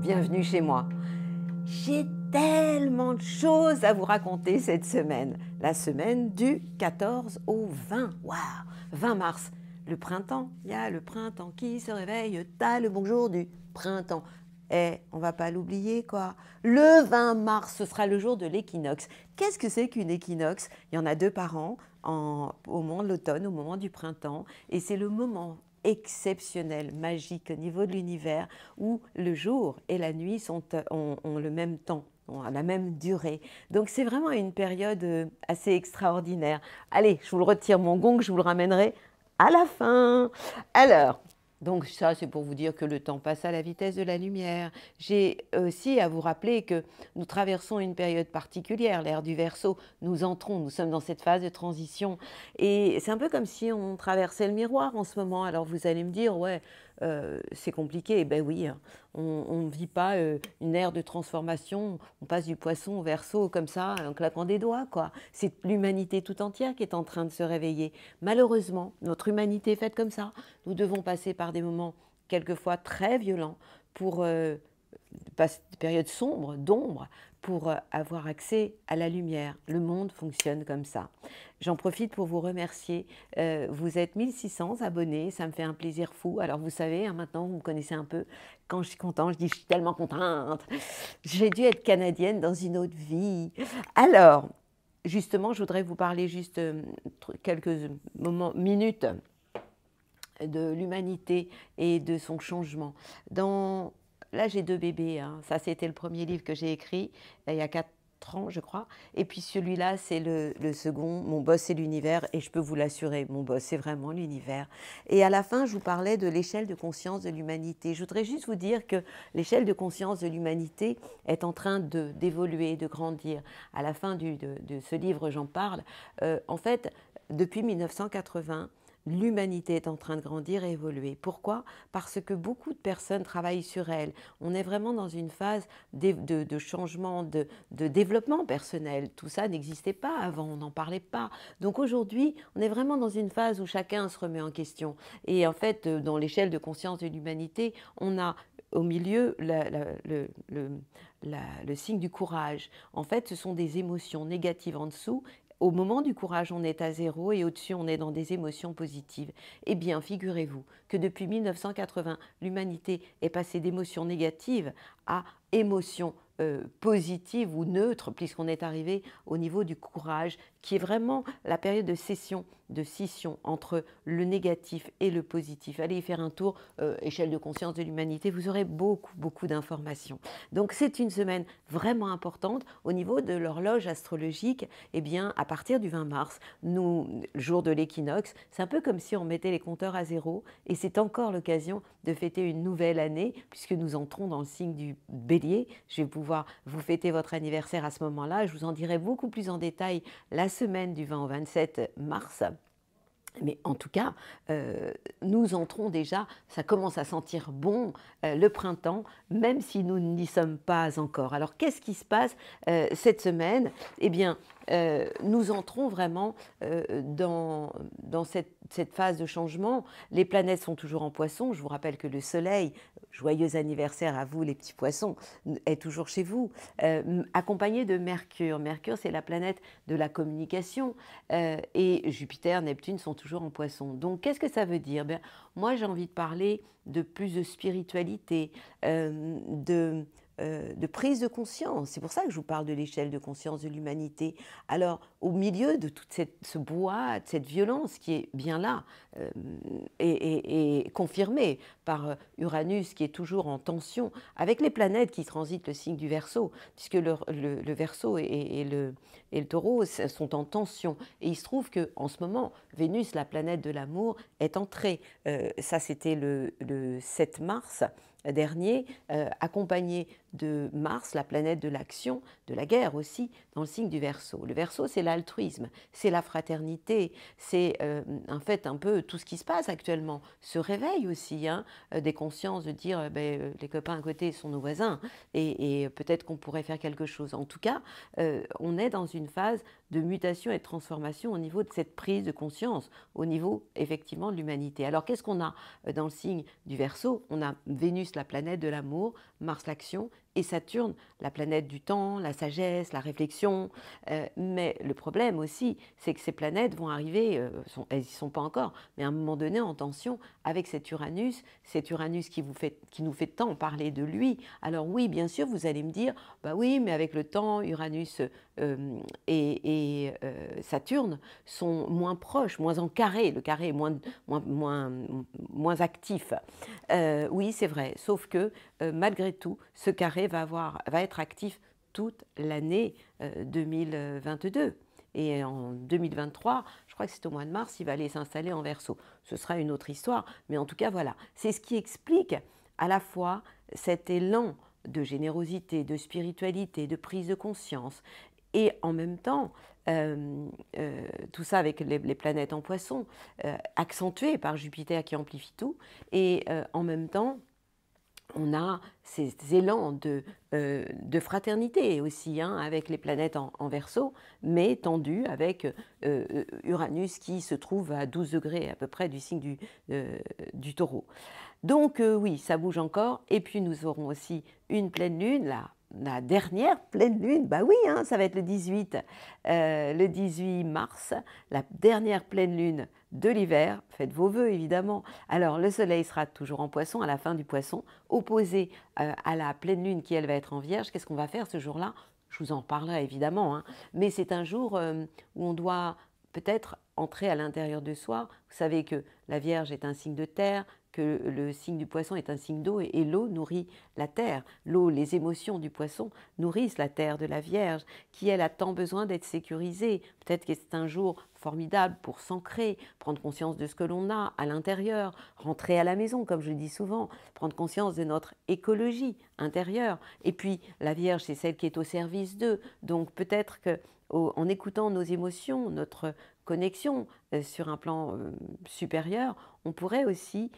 bienvenue chez moi. J'ai tellement de choses à vous raconter cette semaine. La semaine du 14 au 20. Waouh, 20 mars. Le printemps, il y a le printemps qui se réveille, t'as le bonjour du printemps. Eh, on va pas l'oublier quoi. Le 20 mars, ce sera le jour de l'équinoxe. Qu'est-ce que c'est qu'une équinoxe? Il y en a 2 par an, au moment de l'automne, au moment du printemps. Et c'est le moment exceptionnel, magique au niveau de l'univers où le jour et la nuit ont le même temps, ont la même durée. Donc c'est vraiment une période assez extraordinaire. Allez, je vous le retire mon gong, je vous le ramènerai à la fin. Alors, donc ça c'est pour vous dire que le temps passe à la vitesse de la lumière. J'ai aussi à vous rappeler que nous traversons une période particulière, l'ère du Verseau. Nous sommes dans cette phase de transition. Et c'est un peu comme si on traversait le miroir en ce moment. Alors vous allez me dire, ouais, c'est compliqué. Eh ben oui, hein. On ne vit pas une ère de transformation. On passe du Poisson au Verseau comme ça, en claquant des doigts, quoi. C'est l'humanité tout entière qui est en train de se réveiller. Malheureusement, notre humanité est faite comme ça. Nous devons passer par des moments quelquefois très violents pour des périodes sombres, d'ombre, pour avoir accès à la lumière. Le monde fonctionne comme ça. J'en profite pour vous remercier. Vous êtes 1600 abonnés, ça me fait un plaisir fou. Alors vous savez, hein, maintenant vous me connaissez un peu. Quand je suis contente, je dis je suis tellement contente. J'ai dû être canadienne dans une autre vie. Alors, justement, je voudrais vous parler juste quelques minutes de l'humanité et de son changement. Là, j'ai 2 bébés. Hein. Ça, c'était le premier livre que j'ai écrit il y a 4 ans, je crois. Et puis celui-là, c'est le second. Mon boss, c'est l'univers. Et je peux vous l'assurer, mon boss, c'est vraiment l'univers. Et à la fin, je vous parlais de l'échelle de conscience de l'humanité. Je voudrais juste vous dire que l'échelle de conscience de l'humanité est en train d'évoluer, de grandir. À la fin de ce livre, j'en parle. En fait, depuis 1980, l'humanité est en train de grandir et évoluer. Pourquoi? Parce que beaucoup de personnes travaillent sur elle. On est vraiment dans une phase de changement, de développement personnel. Tout ça n'existait pas avant, on n'en parlait pas. Donc aujourd'hui, on est vraiment dans une phase où chacun se remet en question. Et en fait, dans l'échelle de conscience de l'humanité, on a au milieu le signe du courage. En fait, ce sont des émotions négatives en dessous. Au moment du courage, on est à 0 et au-dessus, on est dans des émotions positives. Eh bien, figurez-vous que depuis 1980, l'humanité est passée d'émotions négatives à émotions positives ou neutres, puisqu'on est arrivé au niveau du courage, qui est vraiment la période de scission entre le négatif et le positif. Allez y faire un tour, échelle de conscience de l'humanité, vous aurez beaucoup d'informations. Donc c'est une semaine vraiment importante au niveau de l'horloge astrologique. Eh bien, à partir du 20 mars, le jour de l'équinoxe, c'est un peu comme si on mettait les compteurs à 0 et c'est encore l'occasion de fêter une nouvelle année puisque nous entrons dans le signe du Bélier. Je vais pouvoir vous fêter votre anniversaire à ce moment-là. Je vous en dirai beaucoup plus en détail la semaine du 20 au 27 mars. Mais en tout cas, nous entrons déjà, ça commence à sentir bon le printemps, même si nous n'y sommes pas encore. Alors qu'est-ce qui se passe cette semaine? Eh bien, nous entrons vraiment dans cette phase de changement. Les planètes sont toujours en Poisson. Je vous rappelle que le Soleil, joyeux anniversaire à vous les petits poissons, est toujours chez vous, accompagné de Mercure. Mercure, c'est la planète de la communication et Jupiter, Neptune sont toujours en Poisson. Donc, qu'est-ce que ça veut dire? Ben, moi, j'ai envie de parler de plus de spiritualité, de prise de conscience. C'est pour ça que je vous parle de l'échelle de conscience de l'humanité. Alors, au milieu de tout ce brouhaha, de cette violence qui est bien là et confirmée par Uranus qui est toujours en tension avec les planètes qui transitent le signe du Verseau, puisque le Verseau et le Taureau sont en tension. Et il se trouve qu'en ce moment, Vénus, la planète de l'amour, est entrée. Ça, c'était le 7 mars dernier, accompagné de Mars, la planète de l'action, de la guerre aussi, dans le signe du Verseau. Le Verseau, c'est l'altruisme, c'est la fraternité, c'est en fait un peu tout ce qui se passe actuellement. Se réveille aussi, hein, des consciences de dire les copains à côté sont nos voisins et peut-être qu'on pourrait faire quelque chose. En tout cas, on est dans une phase de mutation et de transformation au niveau de cette prise de conscience, au niveau effectivement de l'humanité. Alors qu'est-ce qu'on a dans le signe du Verseau? On a Vénus, la planète de l'amour, Mars l'action, et Saturne, la planète du temps, la sagesse, la réflexion. Mais le problème aussi, c'est que ces planètes vont arriver, elles n'y sont pas encore, mais à un moment donné en tension avec cet Uranus qui nous fait tant parler de lui. Alors oui, bien sûr, vous allez me dire, bah oui, mais avec le temps, Uranus et Saturne sont moins proches, moins en carré, le carré est moins actif. Oui, c'est vrai, sauf que malgré tout, ce carré va être actif toute l'année 2022. Et en 2023, je crois que c'est au mois de mars, il va aller s'installer en Verseau. Ce sera une autre histoire, mais en tout cas, voilà. C'est ce qui explique à la fois cet élan de générosité, de spiritualité, de prise de conscience, et en même temps, tout ça avec les planètes en poisson, accentué par Jupiter qui amplifie tout, et en même temps, on a ces élans de fraternité aussi, hein, avec les planètes en Verseau, mais tendus avec Uranus qui se trouve à 12 degrés à peu près du signe du Taureau. Donc oui, ça bouge encore. Et puis nous aurons aussi une pleine lune, la dernière pleine lune, bah oui, hein, ça va être le 18 mars, la dernière pleine lune de l'hiver. Faites vos vœux évidemment. Alors le soleil sera toujours en poisson, à la fin du poisson, opposé à la pleine lune qui elle va être en vierge. Qu'est-ce qu'on va faire ce jour-là? Je vous en reparlerai évidemment, hein, mais c'est un jour où on doit peut-être entrer à l'intérieur de soi. Vous savez que la Vierge est un signe de terre, que le signe du poisson est un signe d'eau, et l'eau nourrit la terre. L'eau, les émotions du poisson nourrissent la terre de la Vierge, qui elle a tant besoin d'être sécurisée. Peut-être que c'est un jour formidable pour s'ancrer, prendre conscience de ce que l'on a à l'intérieur, rentrer à la maison, comme je le dis souvent, prendre conscience de notre écologie intérieure. Et puis la Vierge, c'est celle qui est au service d'eux. Donc peut-être que en écoutant nos émotions, notre connexion sur un plan supérieur, on pourrait aussi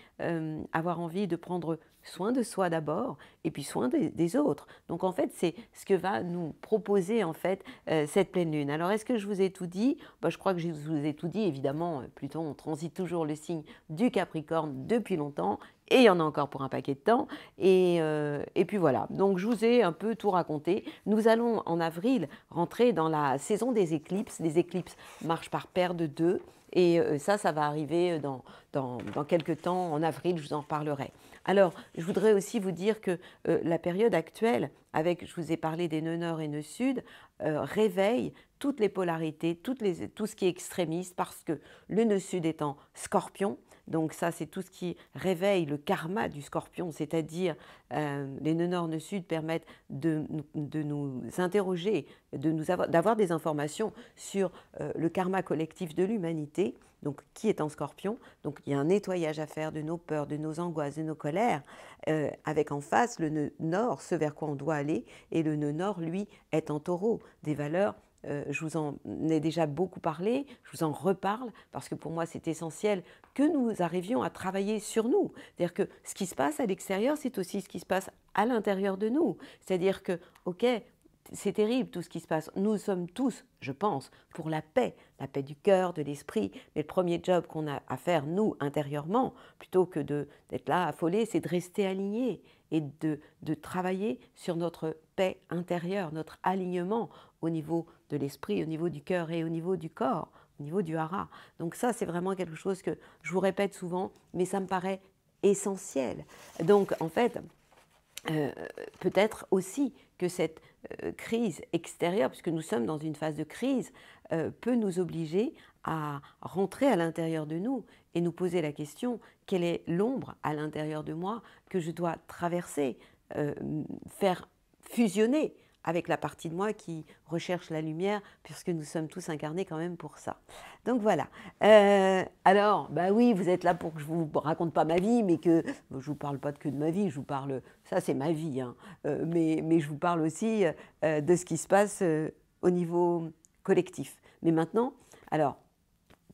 avoir envie de prendre soin de soi d'abord et puis soin des autres. Donc en fait, c'est ce que va nous proposer en fait cette pleine lune. Alors est-ce que je vous ai tout dit? Je crois que je vous ai tout dit, évidemment. Plutôt, on transite toujours le signe du Capricorne depuis longtemps. Et il y en a encore pour un paquet de temps. Et puis voilà, donc je vous ai un peu tout raconté. Nous allons en avril rentrer dans la saison des éclipses. Les éclipses marchent par paire de 2. Et ça va arriver dans quelques temps, en avril, je vous en reparlerai. Alors, je voudrais aussi vous dire que la période actuelle, je vous ai parlé des nœuds nord et nœuds sud, réveille toutes les polarités, tout ce qui est extrémiste, parce que le nœud sud est en Scorpion. Donc ça, c'est tout ce qui réveille le karma du Scorpion, c'est-à-dire les nœuds nord, nœuds sud permettent de nous interroger, d'avoir des informations sur le karma collectif de l'humanité, donc qui est en Scorpion. Donc il y a un nettoyage à faire de nos peurs, de nos angoisses, de nos colères, avec en face le nœud nord, ce vers quoi on doit aller, et le nœud nord, lui, est en Taureau, des valeurs. Je vous en ai déjà beaucoup parlé, je vous en reparle, parce que pour moi c'est essentiel que nous arrivions à travailler sur nous. C'est-à-dire que ce qui se passe à l'extérieur, c'est aussi ce qui se passe à l'intérieur de nous. C'est-à-dire que, ok, c'est terrible tout ce qui se passe. Nous sommes tous, je pense, pour la paix du cœur, de l'esprit. Mais le premier job qu'on a à faire, nous, intérieurement, plutôt que d'être là affolés, c'est de rester alignés et de travailler sur notre paix intérieure, notre alignement au niveau de l'esprit, au niveau du cœur et au niveau du corps, au niveau du hara. Donc ça, c'est vraiment quelque chose que je vous répète souvent, mais ça me paraît essentiel. Donc, en fait, peut-être aussi que cette crise extérieure, puisque nous sommes dans une phase de crise, peut nous obliger à rentrer à l'intérieur de nous et nous poser la question, quelle est l'ombre à l'intérieur de moi que je dois traverser, faire fusionner avec la partie de moi qui recherche la lumière, puisque nous sommes tous incarnés quand même pour ça. Donc voilà. Alors, bah oui, vous êtes là pour que je ne vous raconte pas ma vie, mais que je ne vous parle pas que de ma vie, je vous parle, ça c'est ma vie, hein, mais je vous parle aussi de ce qui se passe au niveau collectif. Mais maintenant, alors,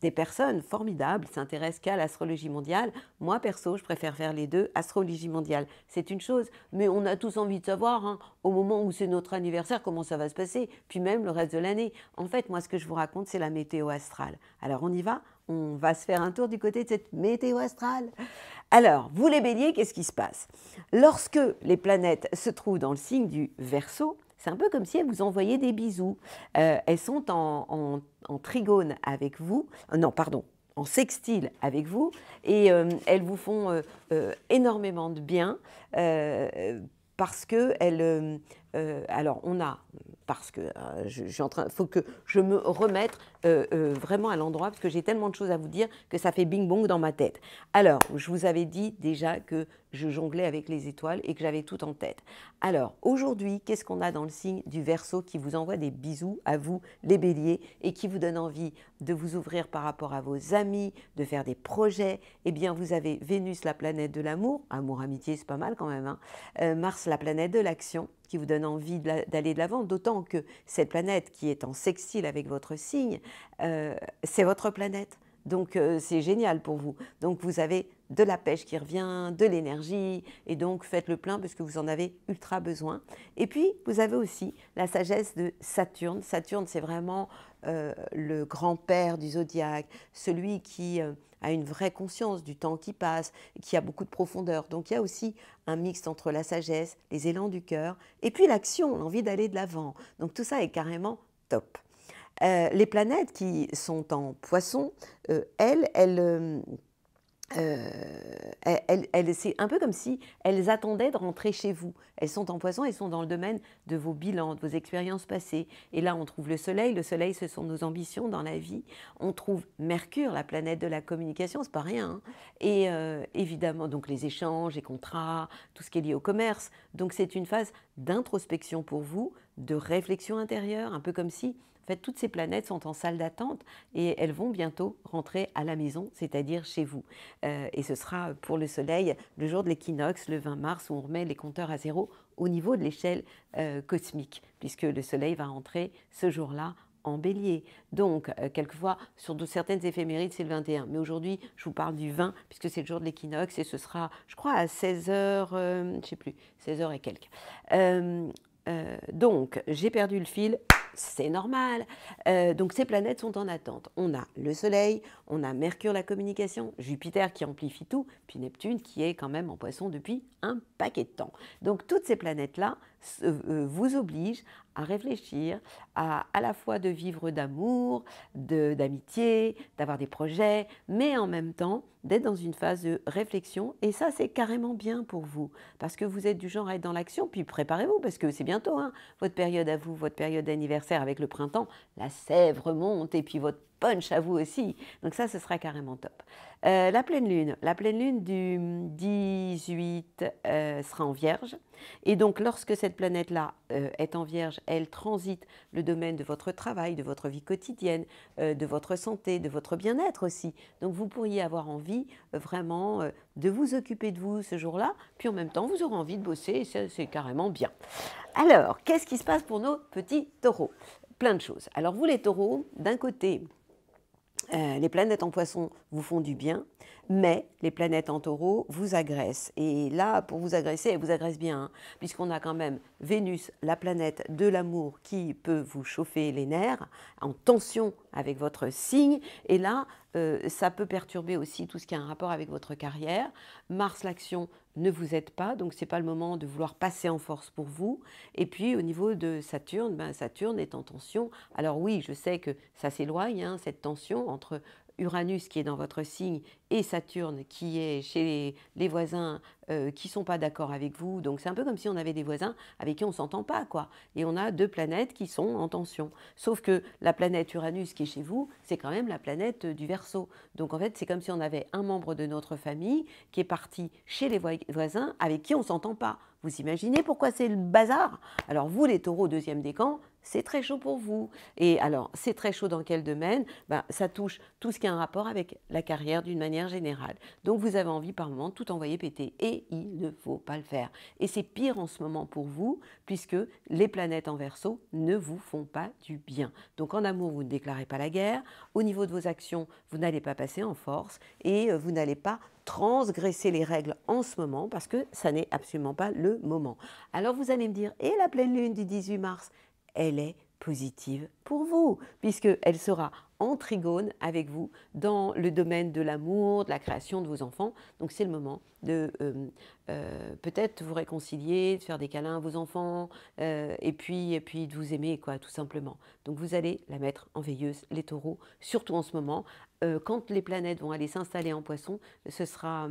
des personnes formidables s'intéressent qu'à l'astrologie mondiale. Moi, perso, je préfère faire les deux. Astrologie mondiale, c'est une chose, mais on a tous envie de savoir, hein, au moment où c'est notre anniversaire, comment ça va se passer, puis même le reste de l'année. En fait, moi, ce que je vous raconte, c'est la météo astrale. Alors, on y va? On va se faire un tour du côté de cette météo astrale. Alors, vous les béliers, qu'est-ce qui se passe? Lorsque les planètes se trouvent dans le signe du Verseau, c'est un peu comme si elles vous envoyaient des bisous. Elles sont en trigone avec vous, non, pardon, en sextile avec vous, et elles vous font énormément de bien parce que alors on a, parce que je suis en train, faut que je me remette vraiment à l'endroit parce que j'ai tellement de choses à vous dire que ça fait bing bong dans ma tête. Alors, je vous avais dit déjà que je jonglais avec les étoiles et que j'avais tout en tête. Alors, aujourd'hui, qu'est-ce qu'on a dans le signe du Verseau qui vous envoie des bisous à vous, les béliers, et qui vous donne envie de vous ouvrir par rapport à vos amis, de faire des projets? Eh bien, vous avez Vénus, la planète de l'amour, amour, amitié, c'est pas mal quand même, hein. Mars, la planète de l'action, qui vous donne envie d'aller de l'avant, d'autant que cette planète qui est en sextile avec votre signe, c'est votre planète. Donc, c'est génial pour vous. Donc, vous avez de la pêche qui revient, de l'énergie, et donc faites le plein parce que vous en avez ultra besoin. Et puis, vous avez aussi la sagesse de Saturne. Saturne, c'est vraiment le grand-père du zodiaque, celui qui a une vraie conscience du temps qui passe, qui a beaucoup de profondeur. Donc, il y a aussi un mix entre la sagesse, les élans du cœur, et puis l'action, l'envie d'aller de l'avant. Donc, tout ça est carrément top. Les planètes qui sont en Poisson, c'est un peu comme si elles attendaient de rentrer chez vous. Elles sont en Poisson, elles sont dans le domaine de vos bilans, de vos expériences passées. Et là, on trouve le Soleil. Le Soleil, ce sont nos ambitions dans la vie. On trouve Mercure, la planète de la communication, c'est pas rien, hein. Et évidemment, donc les échanges, les contrats, tout ce qui est lié au commerce. Donc c'est une phase d'introspection pour vous, de réflexion intérieure, un peu comme si en fait, toutes ces planètes sont en salle d'attente et elles vont bientôt rentrer à la maison, c'est-à-dire chez vous. Et ce sera pour le Soleil le jour de l'équinoxe, le 20 mars, où on remet les compteurs à zéro au niveau de l'échelle cosmique, puisque le Soleil va rentrer ce jour-là en Bélier. Donc, quelquefois, sur certaines éphémérides, c'est le 21. Mais aujourd'hui, je vous parle du 20, puisque c'est le jour de l'équinoxe, et ce sera, je crois, à 16 heures, je ne sais plus, 16 heures et quelques. Donc, j'ai perdu le fil. C'est normal. Donc ces planètes sont en attente. On a le Soleil, on a Mercure, la communication, Jupiter qui amplifie tout, puis Neptune qui est quand même en Poisson depuis un paquet de temps. Donc toutes ces planètes-là vous obligent à réfléchir, à la fois de vivre d'amour, d'amitié, d'avoir des projets, mais en même temps d'être dans une phase de réflexion. Et ça, c'est carrément bien pour vous, parce que vous êtes du genre à être dans l'action, puis préparez-vous, parce que c'est bientôt, hein, votre période à vous, votre période d'anniversaire avec le printemps, la sève remonte, et puis votre punch à vous aussi. Donc ça, ce sera carrément top. La pleine lune du 18 sera en Vierge. Et donc, lorsque cette planète-là est en Vierge, elle transite le domaine de votre travail, de votre vie quotidienne, de votre santé, de votre bien-être aussi. Donc, vous pourriez avoir envie vraiment de vous occuper de vous ce jour-là, puis en même temps, vous aurez envie de bosser, et ça, c'est carrément bien. Alors, qu'est-ce qui se passe pour nos petits taureaux? Plein de choses. Alors, vous les taureaux, d'un côté, les planètes en Poisson vous font du bien, mais les planètes en Taureau vous agressent. Et là, pour vous agresser, elles vous agressent bien, hein, puisqu'on a quand même Vénus, la planète de l'amour, qui peut vous chauffer les nerfs, en tension avec votre signe. Et là, ça peut perturber aussi tout ce qui a un rapport avec votre carrière. Mars, l'action, ne vous aide pas, donc ce n'est pas le moment de vouloir passer en force pour vous. Et puis au niveau de Saturne, Saturne est en tension. Alors oui, je sais que ça s'éloigne, hein, cette tension entre Uranus qui est dans votre signe et Saturne qui est chez les voisins qui ne sont pas d'accord avec vous. Donc c'est un peu comme si on avait des voisins avec qui on ne s'entend pas, quoi. Et on a deux planètes qui sont en tension. Sauf que la planète Uranus qui est chez vous, c'est quand même la planète du Verseau. Donc en fait, c'est comme si on avait un membre de notre famille qui est parti chez les voisins avec qui on ne s'entend pas. Vous imaginez pourquoi c'est le bazar? Alors vous, les taureaux, deuxième décan, c'est très chaud pour vous. Et alors, c'est très chaud dans quel domaine? Ça touche tout ce qui a un rapport avec la carrière d'une manière générale. Donc vous avez envie par moment de tout envoyer péter. Et il ne faut pas le faire. Et c'est pire en ce moment pour vous, puisque les planètes en Verseau ne vous font pas du bien. Donc en amour, vous ne déclarez pas la guerre. Au niveau de vos actions, vous n'allez pas passer en force. Et vous n'allez pas transgresser les règles en ce moment, parce que ça n'est absolument pas le moment. Alors vous allez me dire, et la pleine lune du 18 mars, elle est positive pour vous, puisqu'elle sera en trigone avec vous dans le domaine de l'amour, de la création de vos enfants. Donc c'est le moment de peut-être vous réconcilier, de faire des câlins à vos enfants et puis de vous aimer, quoi, tout simplement. Donc vous allez la mettre en veilleuse, les taureaux, surtout en ce moment. Quand les planètes vont aller s'installer en poisson, ce sera,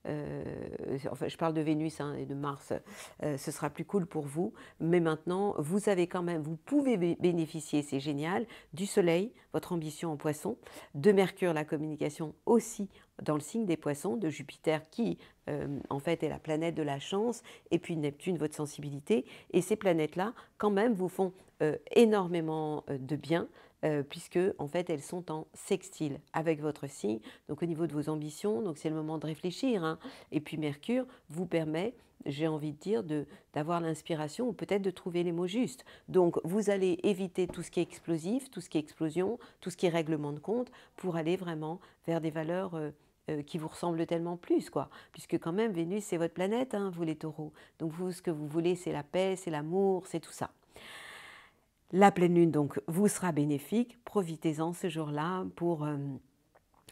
enfin je parle de Vénus et de Mars, ce sera plus cool pour vous. Mais maintenant, vous avez quand même, vous pouvez bénéficier, c'est génial, du Soleil, votre ambition en poisson, de Mercure, la communication aussi dans le signe des poissons, de Jupiter qui en fait est la planète de la chance, et puis Neptune, votre sensibilité. Et ces planètes-là, quand même, vous font énormément de bien. Puisque en fait elles sont en sextile avec votre signe, donc au niveau de vos ambitions, donc c'est le moment de réfléchir. Et puis Mercure vous permet, j'ai envie de dire, d'avoir l'inspiration ou peut-être de trouver les mots justes. Donc vous allez éviter tout ce qui est explosif, tout ce qui est explosion, tout ce qui est règlement de compte, pour aller vraiment vers des valeurs qui vous ressemblent tellement plus, quoi. Puisque quand même Vénus c'est votre planète, vous les taureaux. Donc vous, ce que vous voulez, c'est la paix, c'est l'amour, c'est tout ça. La pleine lune, donc, vous sera bénéfique. Profitez-en ce jour-là pour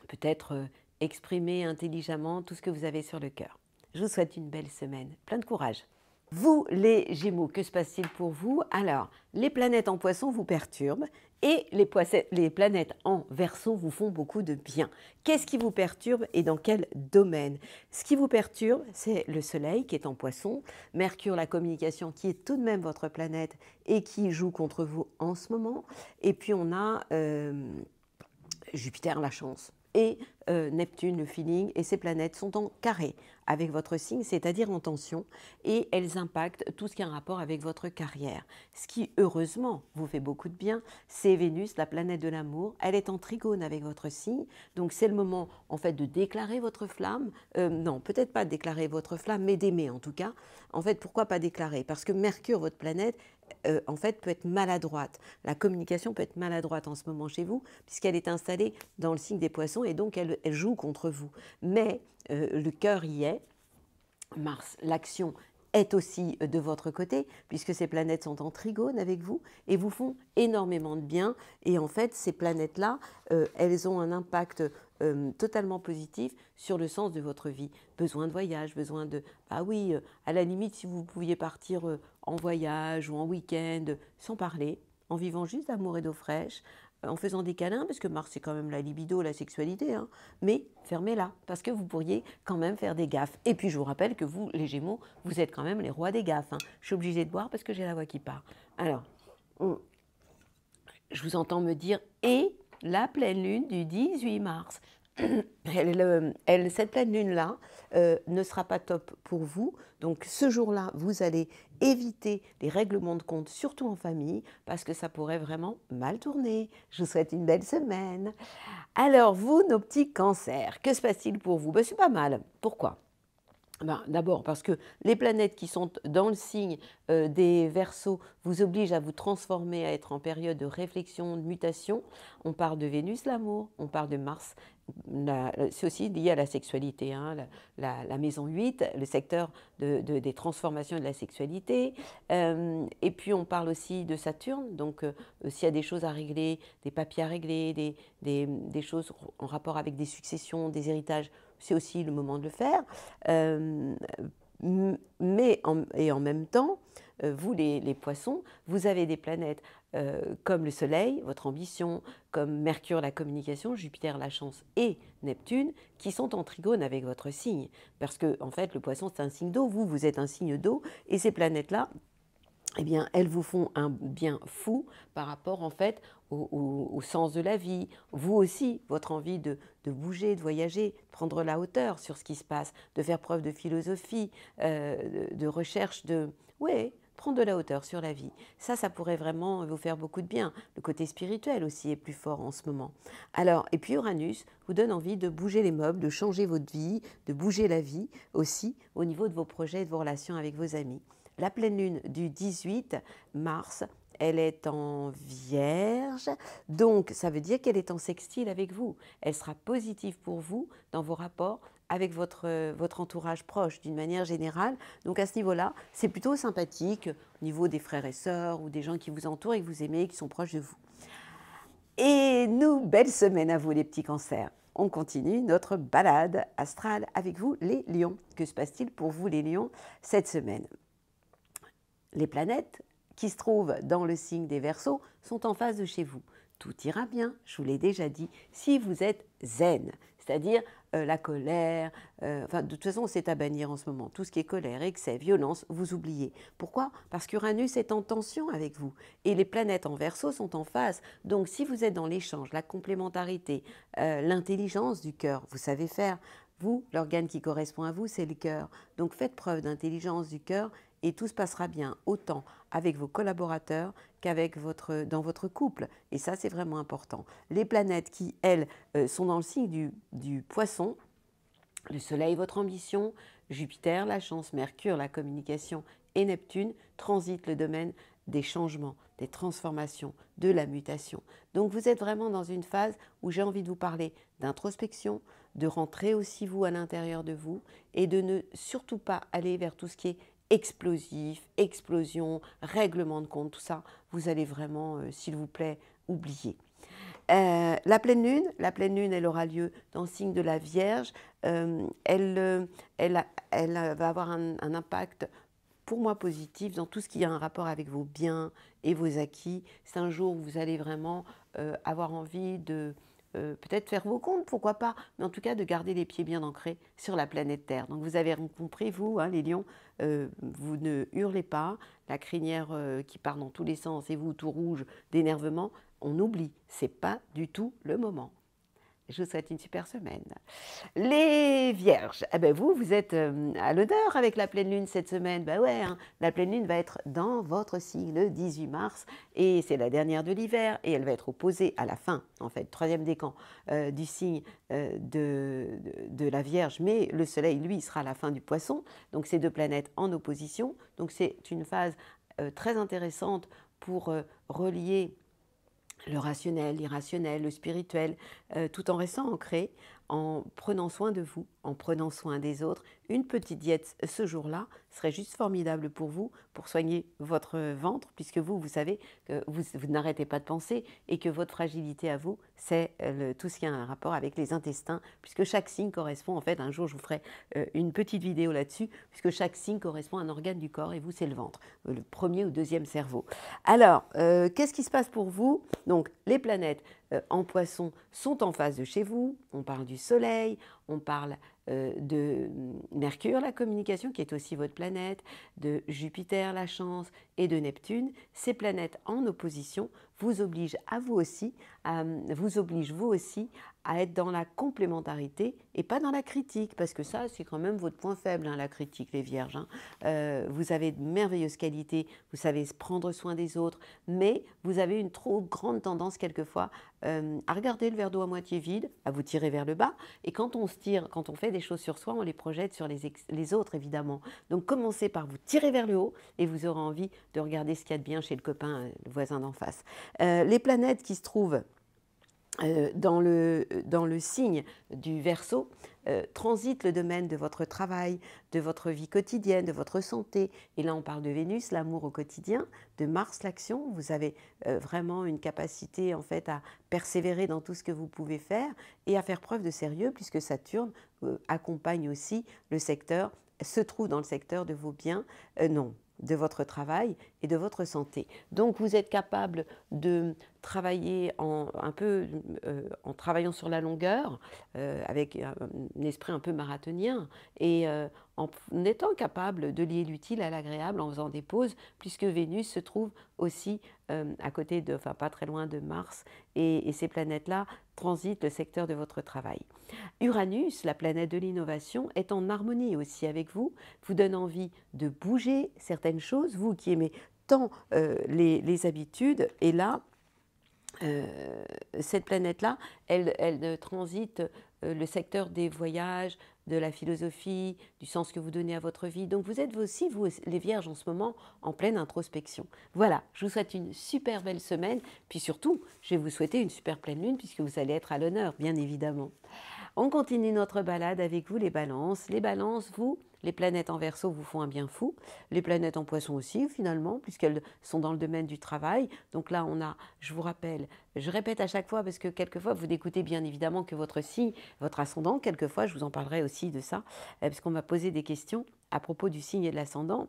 peut-être exprimer intelligemment tout ce que vous avez sur le cœur. Je vous souhaite une belle semaine. Plein de courage. Vous, les Gémeaux, que se passe-t-il pour vous? Alors, les planètes en Poisson vous perturbent et les planètes en Verseau vous font beaucoup de bien. Qu'est-ce qui vous perturbe et dans quel domaine? Ce qui vous perturbe, c'est le Soleil qui est en Poisson, Mercure, la communication, qui est tout de même votre planète et qui joue contre vous en ce moment. Et puis on a Jupiter, la chance, et Neptune, le feeling, et ces planètes sont en carré avec votre signe, c'est-à-dire en tension, et elles impactent tout ce qui a un rapport avec votre carrière. Ce qui, heureusement, vous fait beaucoup de bien, c'est Vénus, la planète de l'amour. Elle est en trigone avec votre signe, donc c'est le moment, en fait, de déclarer votre flamme. Non, peut-être pas déclarer votre flamme, mais d'aimer, en tout cas. En fait, pourquoi pas déclarer? Parce que Mercure, votre planète, en fait, peut être maladroite. La communication peut être maladroite en ce moment chez vous, puisqu'elle est installée dans le signe des Poissons, et donc elle joue contre vous. Mais le cœur y est. Mars, l'action est aussi de votre côté, puisque ces planètes sont en trigone avec vous et vous font énormément de bien. Et en fait, ces planètes-là, elles ont un impact totalement positif sur le sens de votre vie. Besoin de voyage, besoin de... Ah oui, à la limite, si vous pouviez partir en voyage ou en week-end, sans parler, en vivant juste d'amour et d'eau fraîche, en faisant des câlins, parce que Mars c'est quand même la libido, la sexualité, mais fermez-la, parce que vous pourriez quand même faire des gaffes. Et puis je vous rappelle que vous, les Gémeaux, vous êtes quand même les rois des gaffes. Je suis obligée de boire parce que j'ai la voix qui part. Alors, je vous entends me dire « et la pleine lune du 18 mars ». Cette pleine lune-là ne sera pas top pour vous. Donc ce jour-là, vous allez éviter les règlements de compte, surtout en famille, parce que ça pourrait vraiment mal tourner. Je vous souhaite une belle semaine. Alors vous, nos petits cancers, que se passe-t-il pour vous? C'est pas mal. Pourquoi? D'abord parce que les planètes qui sont dans le signe des Verseaux vous obligent à vous transformer, à être en période de réflexion, de mutation. On parle de Vénus, l'amour, on parle de Mars. C'est aussi lié à la sexualité, la maison 8, le secteur des transformations et de la sexualité. Et puis on parle aussi de Saturne, donc s'il y a des choses à régler, des papiers à régler, des choses en rapport avec des successions, des héritages, c'est aussi le moment de le faire. Mais en même temps, vous les poissons, vous avez des planètes comme le Soleil, votre ambition, comme Mercure, la communication, Jupiter, la chance et Neptune, qui sont en trigone avec votre signe. Parce que, en fait, le poisson, c'est un signe d'eau, vous êtes un signe d'eau, et ces planètes-là, eh bien, elles vous font un bien fou par rapport, en fait, au sens de la vie. Vous aussi, votre envie de bouger, de voyager, de prendre la hauteur sur ce qui se passe, de faire preuve de philosophie, de recherche de... Oui, prendre de la hauteur sur la vie. Ça pourrait vraiment vous faire beaucoup de bien. Le côté spirituel aussi est plus fort en ce moment. Alors, et puis Uranus vous donne envie de bouger les meubles, de changer votre vie, de bouger la vie aussi au niveau de vos projets et de vos relations avec vos amis. La pleine lune du 18 mars, elle est en Vierge, donc ça veut dire qu'elle est en sextile avec vous. Elle sera positive pour vous dans vos rapports avec votre entourage proche d'une manière générale. Donc à ce niveau-là, c'est plutôt sympathique au niveau des frères et sœurs ou des gens qui vous entourent et que vous aimez, qui sont proches de vous. Et nous, belle semaine à vous les petits cancers. On continue notre balade astrale avec vous les lions. Que se passe-t-il pour vous les lions cette semaine? Les planètes qui se trouvent dans le signe des Verseaux sont en face de chez vous. Tout ira bien, je vous l'ai déjà dit, si vous êtes zen, c'est-à-dire la colère, enfin de toute façon c'est à bannir en ce moment, tout ce qui est colère, excès, violence, vous oubliez. Pourquoi? Parce qu'Uranus est en tension avec vous et les planètes en Verseau sont en phase. Donc si vous êtes dans l'échange, la complémentarité, l'intelligence du cœur, vous savez faire, vous, l'organe qui correspond à vous, c'est le cœur. Donc faites preuve d'intelligence du cœur et tout se passera bien, autant avec vos collaborateurs qu'avec dans votre couple. Et ça, c'est vraiment important. Les planètes qui, elles, sont dans le signe du poisson, le Soleil, votre ambition, Jupiter, la chance, Mercure, la communication et Neptune transitent le domaine des changements, des transformations, de la mutation. Donc vous êtes vraiment dans une phase où j'ai envie de vous parler d'introspection, de rentrer aussi vous à l'intérieur de vous et de ne surtout pas aller vers tout ce qui est explosif, explosion, règlement de compte, tout ça, vous allez vraiment, s'il vous plaît, oublier. La pleine lune, elle aura lieu dans le signe de la Vierge. Elle va avoir un impact pour moi positif dans tout ce qui a un rapport avec vos biens et vos acquis. C'est un jour où vous allez vraiment avoir envie de peut-être faire vos comptes, pourquoi pas, mais en tout cas de garder les pieds bien ancrés sur la planète Terre. Donc vous avez compris, vous, hein, les lions, vous ne hurlez pas, la crinière qui part dans tous les sens et vous tout rouge d'énervement, on oublie, c'est pas du tout le moment. Je vous souhaite une super semaine. Les Vierges, eh ben vous êtes à l'honneur avec la pleine lune cette semaine. Ben ouais, hein, la pleine lune va être dans votre signe le 18 mars et c'est la dernière de l'hiver et elle va être opposée à la fin, en fait, troisième décan du signe de la Vierge, mais le Soleil, lui, sera à la fin du Poisson. Donc ces deux planètes en opposition. Donc c'est une phase très intéressante pour relier le rationnel, l'irrationnel, le spirituel, tout en restant ancré, en prenant soin de vous, en prenant soin des autres. Une petite diète ce jour-là serait juste formidable pour vous, pour soigner votre ventre, puisque vous savez que vous n'arrêtez pas de penser et que votre fragilité à vous, c'est tout ce qui a un rapport avec les intestins, puisque chaque signe correspond, en fait, un jour je vous ferai une petite vidéo là-dessus, puisque chaque signe correspond à un organe du corps, et vous, c'est le ventre, le premier ou deuxième cerveau. Alors, qu'est-ce qui se passe pour vous? Donc, les planètes en Poisson sont en face de chez vous, on parle du Soleil, on parle de Mercure, la communication, qui est aussi votre planète, de Jupiter, la chance, et de Neptune. Ces planètes en opposition vous obligent à vous aussi, à être dans la complémentarité et pas dans la critique, parce que ça, c'est quand même votre point faible, hein, la critique, les Vierges. Hein. Vous avez de merveilleuses qualités, vous savez prendre soin des autres, mais vous avez une trop grande tendance quelquefois à regarder le verre d'eau à moitié vide, à vous tirer vers le bas, et quand on se tire, quand on fait des choses sur soi, on les projette sur les autres, évidemment. Donc commencez par vous tirer vers le haut, et vous aurez envie de regarder ce qu'il y a de bien chez le copain, le voisin d'en face. Les planètes qui se trouvent dans le signe du Verseau, transite le domaine de votre travail, de votre vie quotidienne, de votre santé. Et là, on parle de Vénus, l'amour au quotidien, de Mars, l'action. Vous avez vraiment une capacité, en fait, à persévérer dans tout ce que vous pouvez faire et à faire preuve de sérieux, puisque Saturne accompagne aussi le secteur, se trouve dans le secteur de vos biens, de votre travail et de votre santé. Donc vous êtes capable de travailler en travaillant sur la longueur, avec un esprit un peu marathonien, et en étant capable de lier l'utile à l'agréable en faisant des pauses, puisque Vénus se trouve aussi à côté pas très loin de Mars, et ces planètes-là transitent le secteur de votre travail. Uranus, la planète de l'innovation, est en harmonie aussi avec vous, vous donne envie de bouger certaines choses, vous qui aimez tant les habitudes, et là, cette planète-là, elle transite le secteur des voyages, de la philosophie, du sens que vous donnez à votre vie. Donc vous êtes aussi, vous les Vierges, en ce moment, en pleine introspection. Voilà, je vous souhaite une super belle semaine, puis surtout, je vais vous souhaiter une super pleine lune, puisque vous allez être à l'honneur, bien évidemment. On continue notre balade avec vous, les balances. Les balances, vous, Les planètes en Verseau vous font un bien fou. Les planètes en Poisson aussi, finalement, puisqu'elles sont dans le domaine du travail. Donc là, on a, je vous rappelle, je répète à chaque fois parce que quelquefois, vous n'écoutez bien évidemment que votre signe, votre ascendant. Quelquefois, je vous en parlerai aussi de ça, parce qu'on m'a posé des questions à propos du signe et de l'ascendant.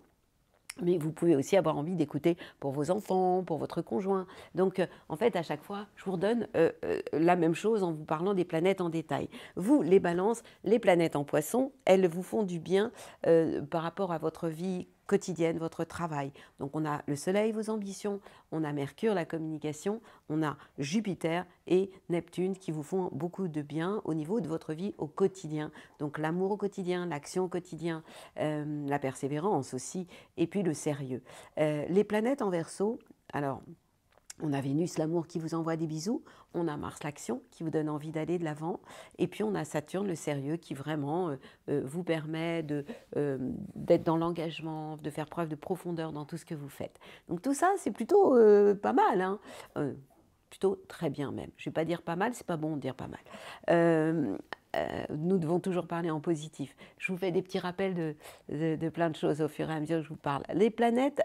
Mais vous pouvez aussi avoir envie d'écouter pour vos enfants, pour votre conjoint. Donc, en fait, à chaque fois, je vous redonne la même chose en vous parlant des planètes en détail. Vous, les balances, les planètes en poisson, elles vous font du bien par rapport à votre vie quotidienne, votre travail. Donc, on a le Soleil, vos ambitions, on a Mercure, la communication, on a Jupiter et Neptune qui vous font beaucoup de bien au niveau de votre vie au quotidien. Donc, l'amour au quotidien, l'action au quotidien, la persévérance aussi, et puis le sérieux. Les planètes en Verseau, alors on a Vénus, l'amour, qui vous envoie des bisous. On a Mars, l'action, qui vous donne envie d'aller de l'avant. Et puis on a Saturne, le sérieux, qui vraiment vous permet d'être dans l'engagement, de faire preuve de profondeur dans tout ce que vous faites. Donc tout ça, c'est plutôt pas mal, hein. Plutôt très bien même. Je ne vais pas dire pas mal, c'est pas bon de dire pas mal. Nous devons toujours parler en positif. Je vous fais des petits rappels de plein de choses au fur et à mesure que je vous parle. Les planètes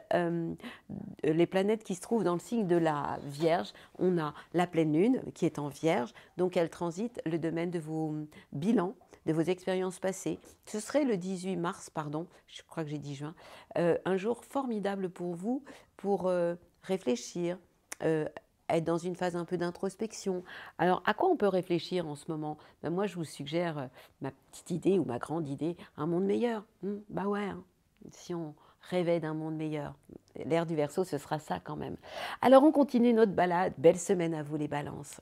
qui se trouvent dans le signe de la Vierge, on a la pleine lune qui est en Vierge, donc elle transite le domaine de vos bilans, de vos expériences passées. Ce serait le 18 mars, pardon, je crois que j'ai dit juin, un jour formidable pour vous, pour réfléchir, être dans une phase un peu d'introspection. Alors, à quoi on peut réfléchir en ce moment? Ben, moi, je vous suggère ma petite idée ou ma grande idée, un monde meilleur. Bah ouais, hein. Si on rêvait d'un monde meilleur, l'ère du Verseau, ce sera ça quand même. Alors, on continue notre balade. Belle semaine à vous, les balances.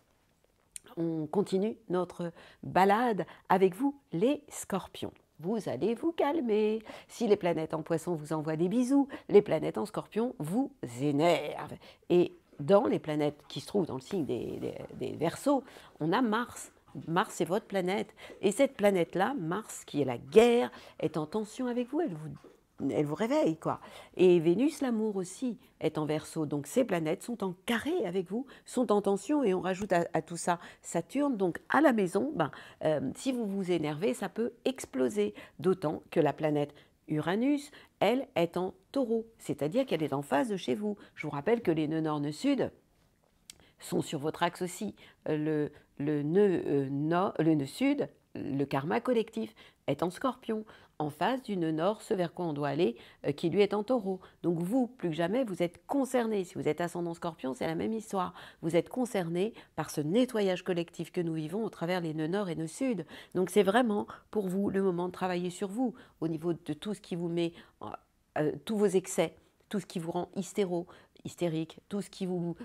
On continue notre balade avec vous, les scorpions. Vous allez vous calmer. Si les planètes en poisson vous envoient des bisous, les planètes en scorpion vous énervent. Et dans les planètes qui se trouvent dans le signe des Verseaux, on a Mars. Mars, c'est votre planète. Et cette planète-là, Mars, qui est la guerre, est en tension avec vous. Elle vous réveille, quoi. Et Vénus, l'amour aussi, est en Verseau. Donc ces planètes sont en carré avec vous, sont en tension. Et on rajoute à tout ça Saturne. Donc à la maison, si vous vous énervez, ça peut exploser. D'autant que la planète Uranus, elle, est en Taureau, c'est-à-dire qu'elle est en face de chez vous. Je vous rappelle que les nœuds nord, nœuds sud sont sur votre axe aussi. Le nœud sud, le karma collectif, est en Scorpion, en face du nœud nord, ce vers quoi on doit aller, qui lui est en Taureau. Donc vous, plus que jamais, vous êtes concerné. Si vous êtes ascendant Scorpion, c'est la même histoire. Vous êtes concerné par ce nettoyage collectif que nous vivons au travers les nœuds nord et nœuds sud. Donc c'est vraiment pour vous le moment de travailler sur vous, au niveau de tout ce qui vous met, tous vos excès, tout ce qui vous rend hystérique, tout ce qui vous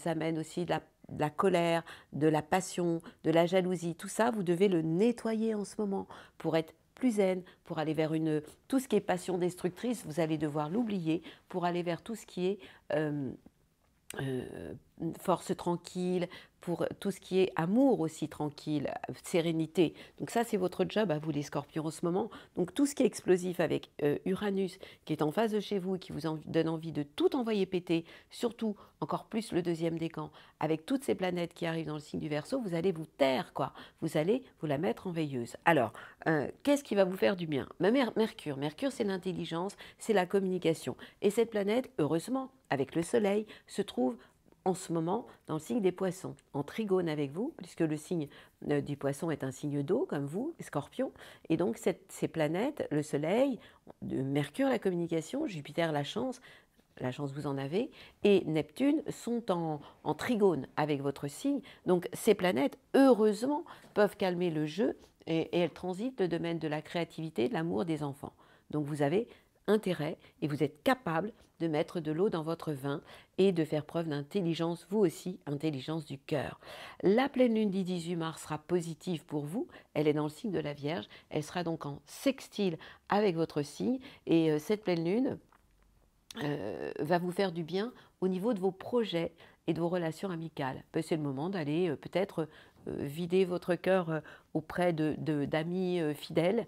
amène aussi de la colère, de la passion, de la jalousie, tout ça, vous devez le nettoyer en ce moment pour être plus zen, pour aller vers tout ce qui est passion destructrice, vous allez devoir l'oublier pour aller vers tout ce qui est force tranquille, pour tout ce qui est amour aussi tranquille, sérénité. Donc ça, c'est votre job à vous les scorpions en ce moment. Donc tout ce qui est explosif avec Uranus qui est en face de chez vous et qui vous donne envie de tout envoyer péter, surtout encore plus le deuxième décan, avec toutes ces planètes qui arrivent dans le signe du Verseau, vous allez vous taire, quoi. Vous allez vous la mettre en veilleuse. Alors, qu'est-ce qui va vous faire du bien? Mercure. Mercure, c'est l'intelligence, c'est la communication. Et cette planète, heureusement, avec le Soleil, se trouve en ce moment dans le signe des poissons, en trigone avec vous, puisque le signe du poisson est un signe d'eau, comme vous, les scorpions. Et donc ces planètes, le Soleil, Mercure, la communication, Jupiter, la chance vous en avez, et Neptune sont en trigone avec votre signe. Donc ces planètes, heureusement, peuvent calmer le jeu et elles transitent le domaine de la créativité, de l'amour des enfants. Donc vous avez intérêt et vous êtes capable de mettre de l'eau dans votre vin et de faire preuve d'intelligence, vous aussi, intelligence du cœur. La pleine lune du 18 mars sera positive pour vous, elle est dans le signe de la Vierge, elle sera donc en sextile avec votre signe et cette pleine lune va vous faire du bien au niveau de vos projets et de vos relations amicales. C'est le moment d'aller peut-être vider votre cœur auprès d'amis fidèles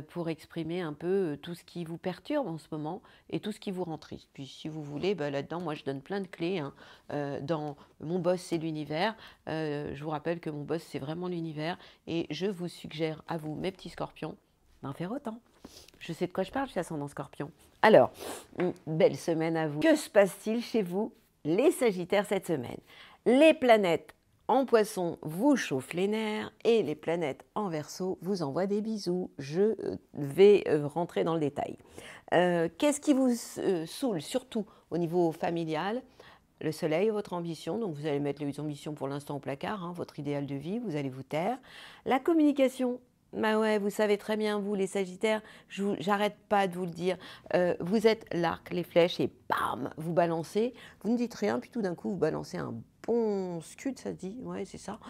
pour exprimer un peu tout ce qui vous perturbe en ce moment et tout ce qui vous rend triste. Puis si vous voulez, là-dedans, moi je donne plein de clés. Dans Mon boss, c'est l'univers. Je vous rappelle que mon boss, c'est vraiment l'univers. Et je vous suggère à vous, mes petits scorpions, d'en faire autant. Je sais de quoi je parle, je suis ascendant Scorpion. Alors, belle semaine à vous. Que se passe-t-il chez vous, les Sagittaires, cette semaine? Les planètes en Poisson vous chauffent les nerfs et les planètes en Verseau vous envoient des bisous. Je vais rentrer dans le détail. Qu'est-ce qui vous saoule, surtout au niveau familial? Le soleil, votre ambition, donc vous allez mettre les ambitions pour l'instant au placard, hein, votre idéal de vie, vous allez vous taire. La communication, bah ouais, vous savez très bien, vous les Sagittaires, j'arrête pas de vous le dire, vous êtes l'arc, les flèches et bam, vous balancez, vous ne dites rien, puis tout d'un coup vous balancez un bon scud, ça se dit, ouais c'est ça,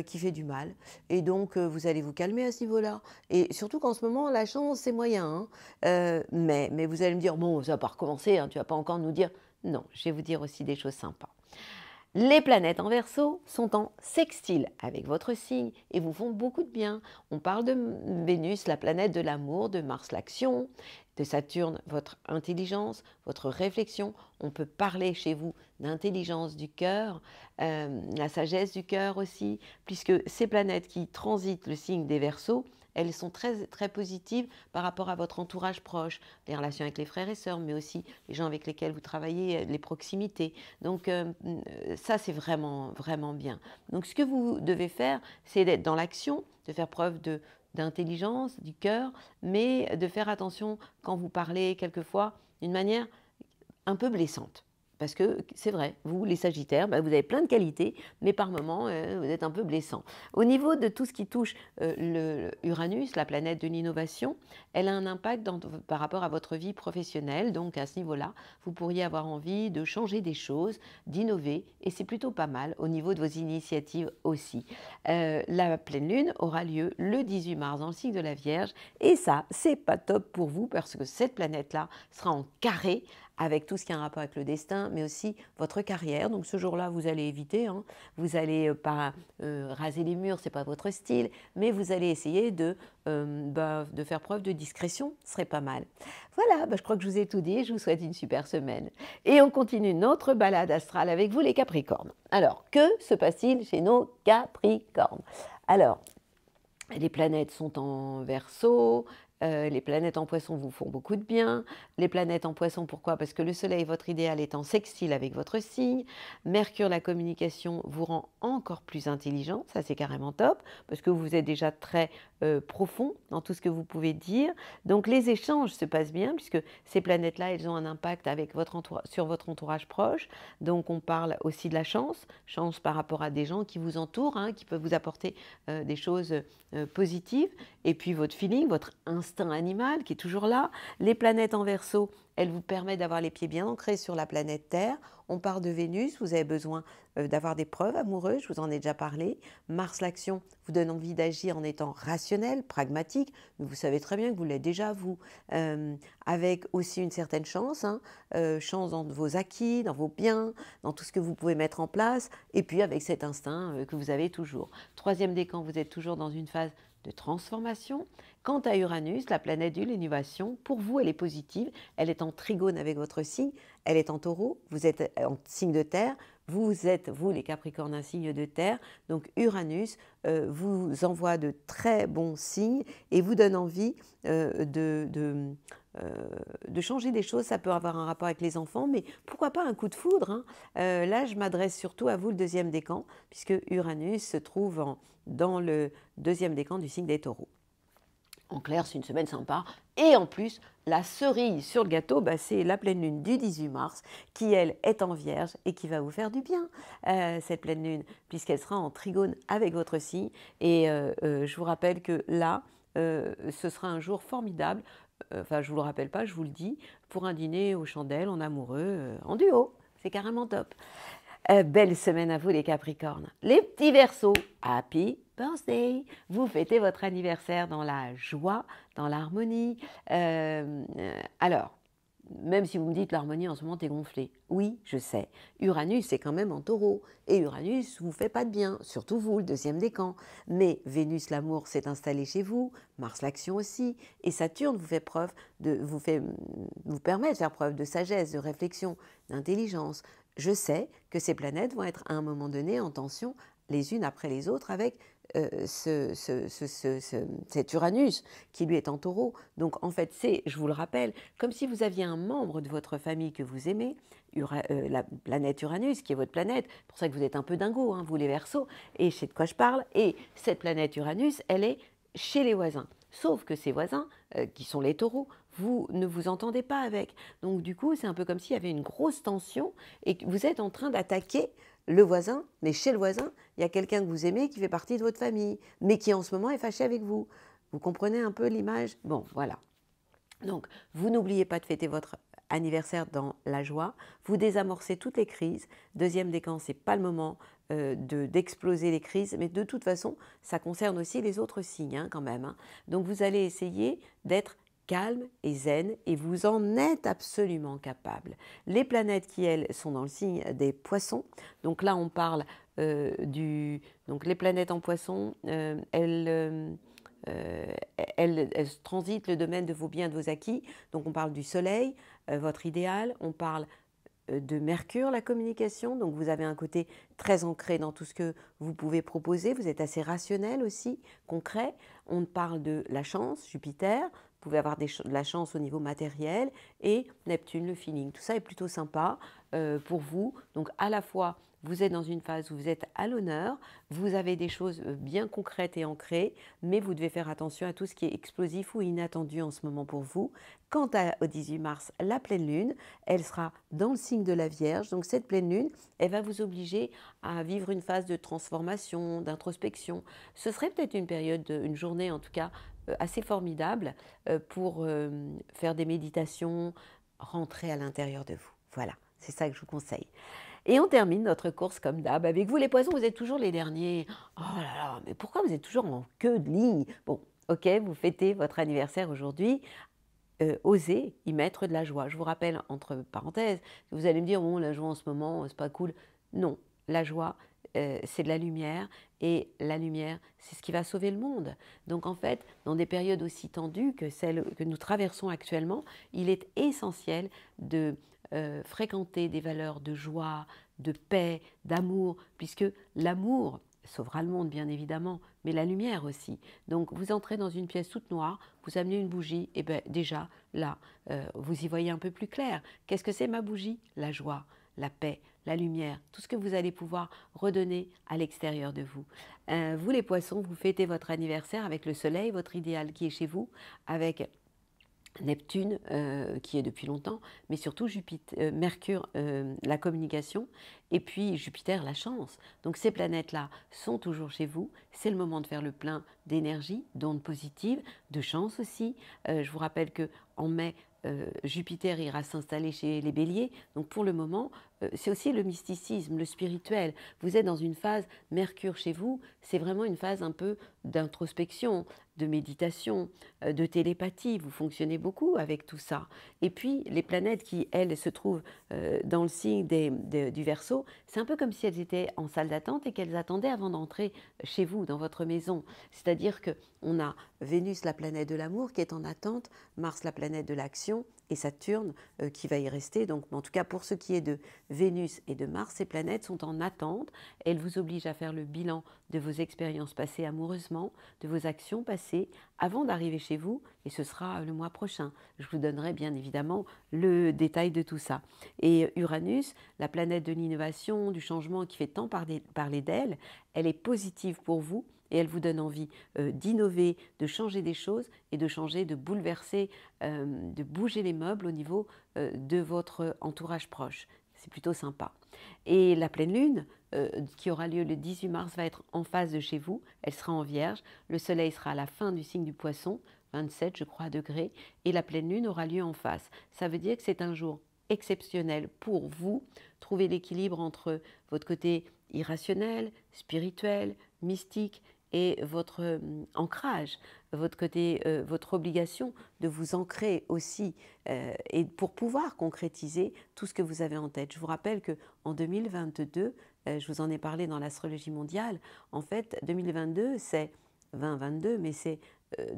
qui fait du mal. Et donc vous allez vous calmer à ce niveau-là. Et surtout qu'en ce moment, la chance c'est moyen, hein. Mais vous allez me dire, bon, ça va pas recommencer, hein, tu vas pas encore nous dire, non, je vais vous dire aussi des choses sympas. Les planètes en Verseau sont en sextile avec votre signe et vous font beaucoup de bien. On parle de Vénus, la planète de l'amour, de Mars, l'action, de Saturne, votre intelligence, votre réflexion. On peut parler chez vous d'intelligence du cœur, la sagesse du cœur aussi, puisque ces planètes qui transitent le signe des Verseaux, elles sont très, très positives par rapport à votre entourage proche, les relations avec les frères et sœurs, mais aussi les gens avec lesquels vous travaillez, les proximités. Donc ça, c'est vraiment, vraiment bien. Donc ce que vous devez faire, c'est d'être dans l'action, de faire preuve d'intelligence, du cœur, mais de faire attention quand vous parlez quelquefois d'une manière un peu blessante. Parce que c'est vrai, vous les Sagittaires, vous avez plein de qualités, mais par moments, vous êtes un peu blessant. Au niveau de tout ce qui touche le Uranus, la planète de l'innovation, elle a un impact par rapport à votre vie professionnelle. Donc à ce niveau-là, vous pourriez avoir envie de changer des choses, d'innover, et c'est plutôt pas mal au niveau de vos initiatives aussi. La pleine lune aura lieu le 18 mars dans le signe de la Vierge, et ça, c'est pas top pour vous, parce que cette planète-là sera en carré avec tout ce qui a un rapport avec le destin, mais aussi votre carrière. Donc ce jour-là, vous allez éviter, hein. Vous n'allez pas raser les murs, ce n'est pas votre style, mais vous allez essayer de faire preuve de discrétion, ce serait pas mal. Voilà, je crois que je vous ai tout dit, je vous souhaite une super semaine. Et on continue notre balade astrale avec vous les Capricornes. Alors, que se passe-t-il chez nos Capricornes? Alors, les planètes sont en Verseau, les planètes en Poisson vous font beaucoup de bien. Les planètes en Poisson, pourquoi? Parce que le Soleil, votre idéal, est en sextile avec votre signe. Mercure, la communication, vous rend encore plus intelligent. Ça, c'est carrément top, parce que vous êtes déjà très profond dans tout ce que vous pouvez dire. Donc, les échanges se passent bien, puisque ces planètes-là, elles ont un impact avec sur votre entourage proche. Donc, on parle aussi de la chance. Chance par rapport à des gens qui vous entourent, hein, qui peuvent vous apporter des choses positives. Et puis, votre feeling, votre instinct animal qui est toujours là. Les planètes en Verseau, elles vous permettent d'avoir les pieds bien ancrés sur la planète Terre. On part de Vénus, vous avez besoin d'avoir des preuves amoureuses, je vous en ai déjà parlé. Mars, l'action, vous donne envie d'agir en étant rationnel, pragmatique, mais vous savez très bien que vous l'êtes déjà, vous. Avec aussi une certaine chance, hein, chance dans vos acquis, dans vos biens, dans tout ce que vous pouvez mettre en place, et puis avec cet instinct que vous avez toujours. Troisième décan, vous êtes toujours dans une phase de transformation. Quant à Uranus, la planète de l'innovation, pour vous, elle est positive. Elle est en trigone avec votre signe. Elle est en taureau. Vous êtes en signe de terre. Vous êtes, vous les Capricornes, un signe de terre. Donc Uranus vous envoie de très bons signes et vous donne envie de changer des choses. Ça peut avoir un rapport avec les enfants, mais pourquoi pas un coup de foudre, hein. Là, je m'adresse surtout à vous, le deuxième décan, puisque Uranus se trouve dans le deuxième décan du signe des taureaux. En clair, c'est une semaine sympa. Et en plus, la cerise sur le gâteau, c'est la pleine lune du 18 mars qui, elle, est en Vierge et qui va vous faire du bien, cette pleine lune, puisqu'elle sera en trigone avec votre signe. Et je vous rappelle que là, ce sera un jour formidable. Enfin, je ne vous le rappelle pas, je vous le dis, pour un dîner aux chandelles, en amoureux, en duo. C'est carrément top. Belle semaine à vous les Capricornes. Les petits Verseaux, happy birthday! Vous fêtez votre anniversaire dans la joie, dans l'harmonie. Alors, même si vous me dites l'harmonie en ce moment t'es gonflé, oui, je sais. Uranus c'est quand même en taureau, et Uranus vous fait pas de bien, surtout vous, le deuxième décan. Mais Vénus l'amour s'est installé chez vous, Mars l'action aussi, et Saturne vous permet de faire preuve de sagesse, de réflexion, d'intelligence. Je sais que ces planètes vont être à un moment donné en tension les unes après les autres avec cet Uranus qui lui est en taureau. Donc en fait, c'est, je vous le rappelle, comme si vous aviez un membre de votre famille que vous aimez, la planète Uranus, qui est votre planète, c'est pour ça que vous êtes un peu dingo, hein, vous les Verseaux, et je sais de quoi je parle, et cette planète Uranus, elle est chez les voisins. Sauf que ces voisins, qui sont les taureaux, vous ne vous entendez pas avec. Donc du coup, c'est un peu comme s'il y avait une grosse tension et que vous êtes en train d'attaquer le voisin, mais chez le voisin, il y a quelqu'un que vous aimez qui fait partie de votre famille, mais qui en ce moment est fâché avec vous. Vous comprenez un peu l'image? Bon, voilà. Donc, vous n'oubliez pas de fêter votre anniversaire dans la joie. Vous désamorcez toutes les crises. Deuxième décan, ce n'est pas le moment d'exploser les crises, mais de toute façon, ça concerne aussi les autres signes hein, quand même. Hein. Donc, vous allez essayer d'être calme et zen, et vous en êtes absolument capable. Les planètes qui, elles, sont dans le signe des poissons, donc là on parle donc les planètes en poissons, elles transitent le domaine de vos biens, de vos acquis, donc on parle du soleil, votre idéal, on parle de Mercure, la communication, donc vous avez un côté très ancré dans tout ce que vous pouvez proposer, vous êtes assez rationnel aussi, concret, on parle de la chance, Jupiter, vous pouvez avoir de la chance au niveau matériel, et Neptune, le feeling, tout ça est plutôt sympa pour vous, donc à la fois vous êtes dans une phase où vous êtes à l'honneur, vous avez des choses bien concrètes et ancrées, mais vous devez faire attention à tout ce qui est explosif ou inattendu en ce moment pour vous. Quant au 18 mars, la pleine lune, elle sera dans le signe de la Vierge, donc cette pleine lune, elle va vous obliger à vivre une phase de transformation, d'introspection. Ce serait peut-être une période, une journée en tout cas, assez formidable pour faire des méditations, rentrer à l'intérieur de vous. Voilà, c'est ça que je vous conseille. Et on termine notre course comme d'hab. Avec vous les poissons, vous êtes toujours les derniers. Oh là là, mais pourquoi vous êtes toujours en queue de ligne? Bon, ok, vous fêtez votre anniversaire aujourd'hui. Osez y mettre de la joie. Je vous rappelle, entre parenthèses, vous allez me dire, bon, la joie en ce moment, c'est pas cool. Non, la joie, c'est de la lumière, et la lumière, c'est ce qui va sauver le monde. Donc en fait, dans des périodes aussi tendues que celles que nous traversons actuellement, il est essentiel de fréquenter des valeurs de joie, de paix, d'amour, puisque l'amour sauvera le monde bien évidemment, mais la lumière aussi. Donc vous entrez dans une pièce toute noire, vous amenez une bougie, et bien déjà là, vous y voyez un peu plus clair. Qu'est-ce que c'est ma bougie? La joie, la paix, la lumière, tout ce que vous allez pouvoir redonner à l'extérieur de vous. Vous les poissons, vous fêtez votre anniversaire avec le soleil, votre idéal qui est chez vous, avec Neptune, qui est depuis longtemps, mais surtout Jupiter, Mercure, la communication, et puis Jupiter, la chance. Donc ces planètes-là sont toujours chez vous. C'est le moment de faire le plein d'énergie, d'ondes positives, de chance aussi. Je vous rappelle qu'en mai, Jupiter ira s'installer chez les béliers. Donc pour le moment, c'est aussi le mysticisme, le spirituel. Vous êtes dans une phase, Mercure chez vous, c'est vraiment une phase un peu d'introspection, de méditation, de télépathie. Vous fonctionnez beaucoup avec tout ça. Et puis les planètes qui, elles, se trouvent dans le signe du Verseau, c'est un peu comme si elles étaient en salle d'attente et qu'elles attendaient avant d'entrer chez vous, dans votre maison. C'est-à-dire qu'on a Vénus, la planète de l'amour, qui est en attente, Mars, la planète de l'action, et Saturne qui va y rester. Donc, en tout cas, pour ce qui est de Vénus et de Mars, ces planètes sont en attente. Elles vous obligent à faire le bilan de vos expériences passées amoureusement, de vos actions passées, avant d'arriver chez vous, et ce sera le mois prochain. Je vous donnerai bien évidemment le détail de tout ça. Et Uranus, la planète de l'innovation, du changement qui fait tant parler d'elle, elle est positive pour vous, et elle vous donne envie d'innover, de changer des choses et de changer, de bouleverser, de bouger les meubles au niveau de votre entourage proche. C'est plutôt sympa. Et la pleine lune, qui aura lieu le 18 mars, va être en face de chez vous. Elle sera en Vierge. Le soleil sera à la fin du signe du Poisson, 27, je crois, degrés. Et la pleine lune aura lieu en face. Ça veut dire que c'est un jour exceptionnel pour vous. Trouver l'équilibre entre votre côté irrationnel, spirituel, mystique, et votre ancrage, votre côté, votre obligation de vous ancrer aussi et pour pouvoir concrétiser tout ce que vous avez en tête. Je vous rappelle qu'en 2022, je vous en ai parlé dans l'astrologie mondiale, en fait 2022 c'est 2022, mais c'est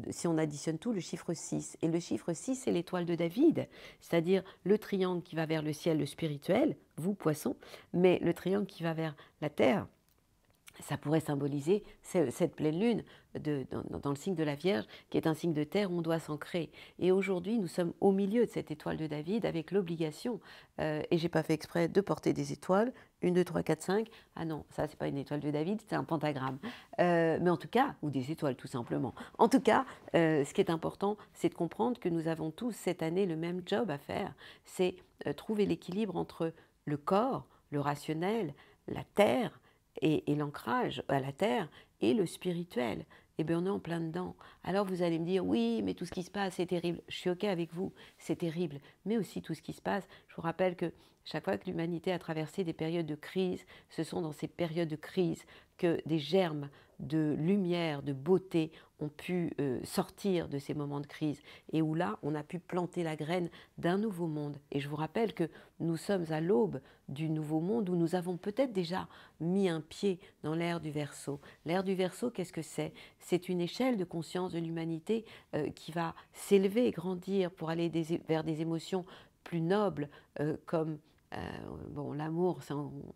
si on additionne tout, le chiffre 6. Et le chiffre 6, c'est l'étoile de David, c'est-à-dire le triangle qui va vers le ciel, le spirituel, vous poissons, mais le triangle qui va vers la terre, ça pourrait symboliser cette pleine lune dans le signe de la Vierge, qui est un signe de terre où on doit s'ancrer. Et aujourd'hui, nous sommes au milieu de cette étoile de David avec l'obligation, et j'ai pas fait exprès de porter des étoiles, 1, 2, 3, 4, 5, ah non, ça c'est pas une étoile de David, c'est un pentagramme. Mais en tout cas, ou des étoiles tout simplement. En tout cas, ce qui est important, c'est de comprendre que nous avons tous cette année le même job à faire, c'est trouver l'équilibre entre le corps, le rationnel, la terre, et l'ancrage à la terre et le spirituel. Eh bien, on est en plein dedans. Alors vous allez me dire, oui, mais tout ce qui se passe, c'est terrible. Je suis OK avec vous, c'est terrible. Mais aussi tout ce qui se passe, je vous rappelle que chaque fois que l'humanité a traversé des périodes de crise, ce sont dans ces périodes de crise que des germes de lumière, de beauté ont pu sortir de ces moments de crise et où là, on a pu planter la graine d'un nouveau monde. Et je vous rappelle que nous sommes à l'aube du nouveau monde où nous avons peut-être déjà mis un pied dans l'ère du Verseau. L'ère du Verseau, qu'est-ce que c'est? C'est une échelle de conscience de l'humanité qui va s'élever et grandir pour aller vers des émotions plus nobles comme bon, l'amour,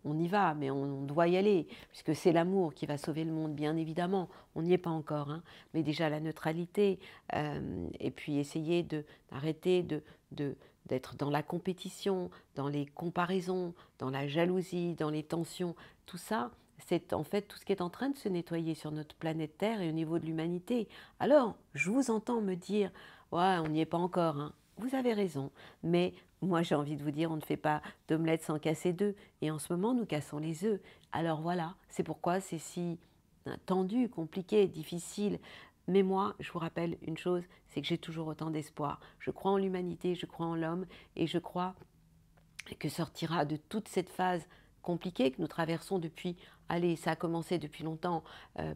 on y va, mais on doit y aller, puisque c'est l'amour qui va sauver le monde, bien évidemment. On n'y est pas encore, hein, mais déjà la neutralité, et puis essayer d'arrêter d'être dans la compétition, dans les comparaisons, dans la jalousie, dans les tensions. Tout ça, c'est en fait tout ce qui est en train de se nettoyer sur notre planète Terre et au niveau de l'humanité. Alors, je vous entends me dire, ouais, on n'y est pas encore, hein. Vous avez raison, mais moi j'ai envie de vous dire, on ne fait pas d'omelette sans casser d'œufs, et en ce moment nous cassons les œufs. Alors voilà, c'est pourquoi c'est si tendu, compliqué, difficile. Mais moi, je vous rappelle une chose, c'est que j'ai toujours autant d'espoir. Je crois en l'humanité, je crois en l'homme, et je crois que sortira de toute cette phase compliquée que nous traversons depuis, allez, ça a commencé depuis longtemps,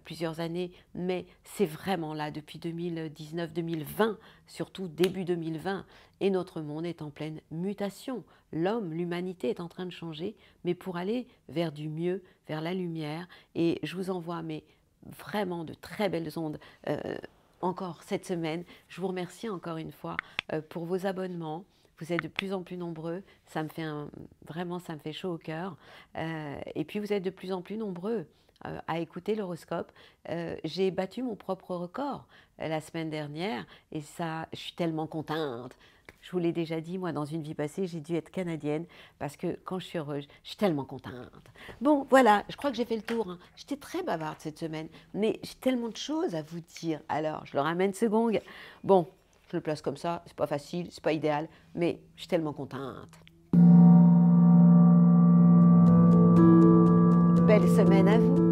plusieurs années, mais c'est vraiment là depuis 2019-2020, surtout début 2020, et notre monde est en pleine mutation. L'homme, l'humanité est en train de changer, mais pour aller vers du mieux, vers la lumière, et je vous envoie mais vraiment de très belles ondes encore cette semaine. Je vous remercie encore une fois pour vos abonnements. Vous êtes de plus en plus nombreux, ça me fait vraiment ça me fait chaud au cœur. Et puis vous êtes de plus en plus nombreux à écouter l'horoscope. J'ai battu mon propre record la semaine dernière et ça, je suis tellement contente. Je vous l'ai déjà dit, moi dans une vie passée, j'ai dû être canadienne parce que quand je suis heureuse, je suis tellement contente. Bon, voilà, je crois que j'ai fait le tour, hein. J'étais très bavarde cette semaine, mais j'ai tellement de choses à vous dire. Alors, je le ramène ce gong. Bon, je le place comme ça, c'est pas facile, c'est pas idéal, mais je suis tellement contente. Belle semaine à vous.